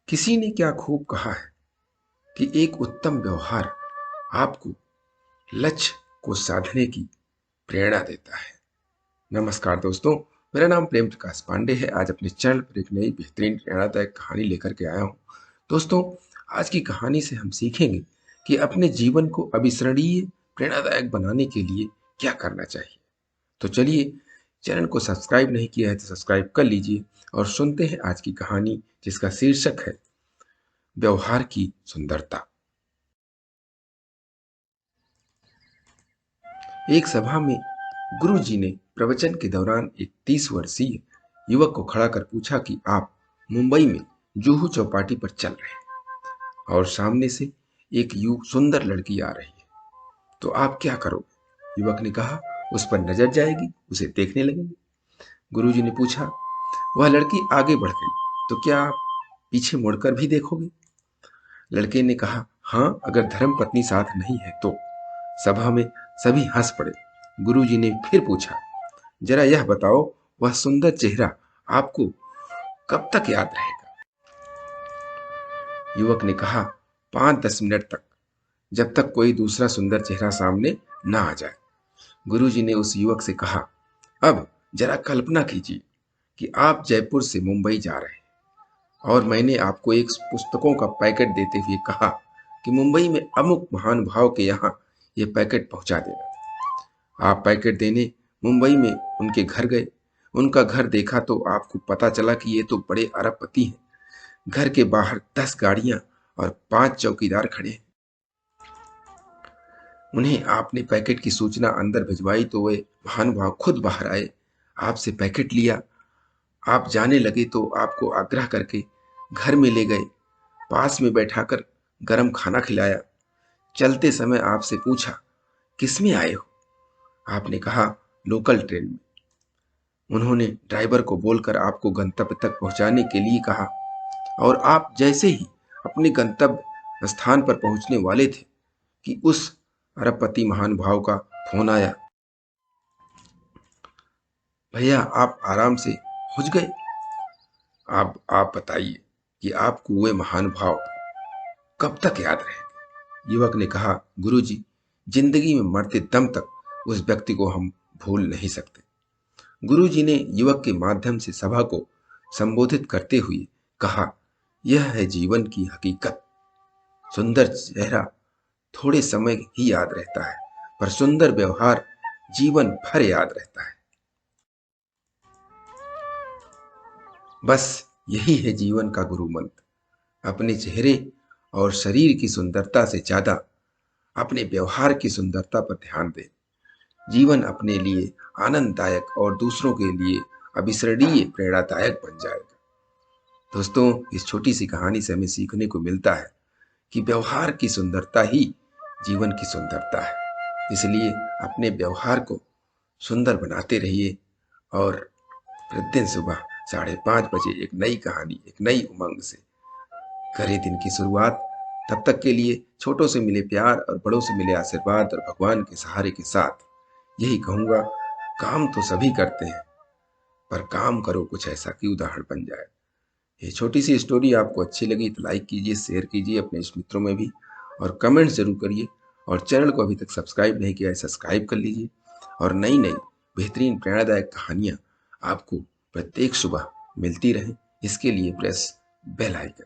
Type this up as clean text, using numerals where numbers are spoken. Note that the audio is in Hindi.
किसी ने क्या खूब कहा है कि एक उत्तम व्यवहार आपको लक्ष्य को साधने की प्रेरणा देता है। नमस्कार दोस्तों, मेरा नाम प्रेम प्रकाश पांडे है। आज अपने चैनल पर एक नई बेहतरीन प्रेरणादायक कहानी लेकर के आया हूँ। दोस्तों, आज की कहानी से हम सीखेंगे कि अपने जीवन को अविस्मरणीय प्रेरणादायक बनाने के लिए क्या करना चाहिए। तो चलिए, चैनल को सब्सक्राइब नहीं किया है तो सब्सक्राइब कर लीजिए और सुनते हैं आज की कहानी, जिसका शीर्षक है व्यवहार की सुंदरता। एक सभा में गुरु जी ने प्रवचन के दौरान एक 30 वर्षीय युवक को खड़ा कर पूछा कि आप मुंबई में जुहू चौपाटी पर चल रहे हैं और सामने से एक सुंदर लड़की आ रही है, तो आप क्या करोगे? युवक ने कहा, उस पर नजर जाएगी, उसे देखने लगेंगे। गुरु जी ने पूछा, वह लड़की आगे बढ़ गई तो क्या आप पीछे मुड़कर भी देखोगे? लड़के ने कहा, हाँ, अगर धर्म पत्नी साथ नहीं है तो। सभा में सभी हंस पड़े। गुरुजी ने फिर पूछा, जरा यह बताओ, वह सुंदर चेहरा आपको कब तक याद रहेगा? युवक ने कहा, 5-10 मिनट तक, जब तक कोई दूसरा सुंदर चेहरा सामने ना आ जाए। गुरुजी ने उस युवक से कहा, अब जरा कल्पना कीजिए कि आप जयपुर से मुंबई जा रहे हैं और मैंने आपको एक पुस्तकों का पैकेट देते हुए कहा कि मुंबई में अमुक महानुभाव के यहाँ ये पैकेट पहुंचा देना। आप पैकेट देने मुंबई में उनके घर गए। उनका घर देखा तो आपको पता चला कि ये तो बड़े अरबपति हैं। घर के बाहर 10 गाड़ियां और 5 चौकीदार खड़े हैं। उन्हें आपने पैकेट की सूचना अंदर भिजवाई तो वे महानुभाव खुद बाहर आए, आपसे पैकेट लिया। आप जाने लगे तो आपको आग्रह करके घर में ले गए, पास में बैठाकर गरम खाना खिलाया। चलते समय आपसे पूछा, किसमें आए हो? आपने कहा, लोकल ट्रेन में। उन्होंने ड्राइवर को बोलकर आपको गंतव्य तक पहुंचाने के लिए कहा और आप जैसे ही अपने गंतव्य स्थान पर पहुंचने वाले थे कि उस अरबपति महानुभाव का फोन आया। भैया, आप आराम से पहुंच गए। आप बताइए कि आपको वे महानुभाव कब तक याद रहेंगे? युवक ने कहा, गुरुजी, जिंदगी में मरते दम तक उस व्यक्ति को हम भूल नहीं सकते। गुरुजी ने युवक के माध्यम से सभा को संबोधित करते हुए कहा, यह है जीवन की हकीकत। सुंदर चेहरा थोड़े समय ही याद रहता है, पर सुंदर व्यवहार जीवन भर याद रहता है। बस यही है जीवन का गुरु मंत्र। अपने चेहरे और शरीर की सुंदरता से ज्यादा अपने व्यवहार की सुंदरता पर ध्यान दें। जीवन अपने लिए आनंददायक और दूसरों के लिए अविस्मरणीय प्रेरणादायक बन जाएगा। दोस्तों, इस छोटी सी कहानी से हमें सीखने को मिलता है कि व्यवहार की सुंदरता ही जीवन की सुंदरता है। इसलिए अपने व्यवहार को सुंदर बनाते रहिए और प्रतिदिन सुबह 5:30 बजे एक नई कहानी, एक नई उमंग से करें दिन की शुरुआत। तब तक के लिए छोटों से मिले प्यार और बड़ों से मिले आशीर्वाद और भगवान के सहारे के साथ यही कहूंगा, काम तो सभी करते हैं, पर काम करो कुछ ऐसा कि उदाहरण बन जाए। ये छोटी सी स्टोरी आपको अच्छी लगी तो लाइक कीजिए, शेयर कीजिए अपने इष्ट मित्रों में भी, और कमेंट्स जरूर करिए। और चैनल को अभी तक सब्सक्राइब नहीं किया है, सब्सक्राइब कर लीजिए। और नई नई बेहतरीन प्रेरणादायक कहानियां आपको प्रत्येक सुबह मिलती रहें, इसके लिए प्रेस बेल आइकन।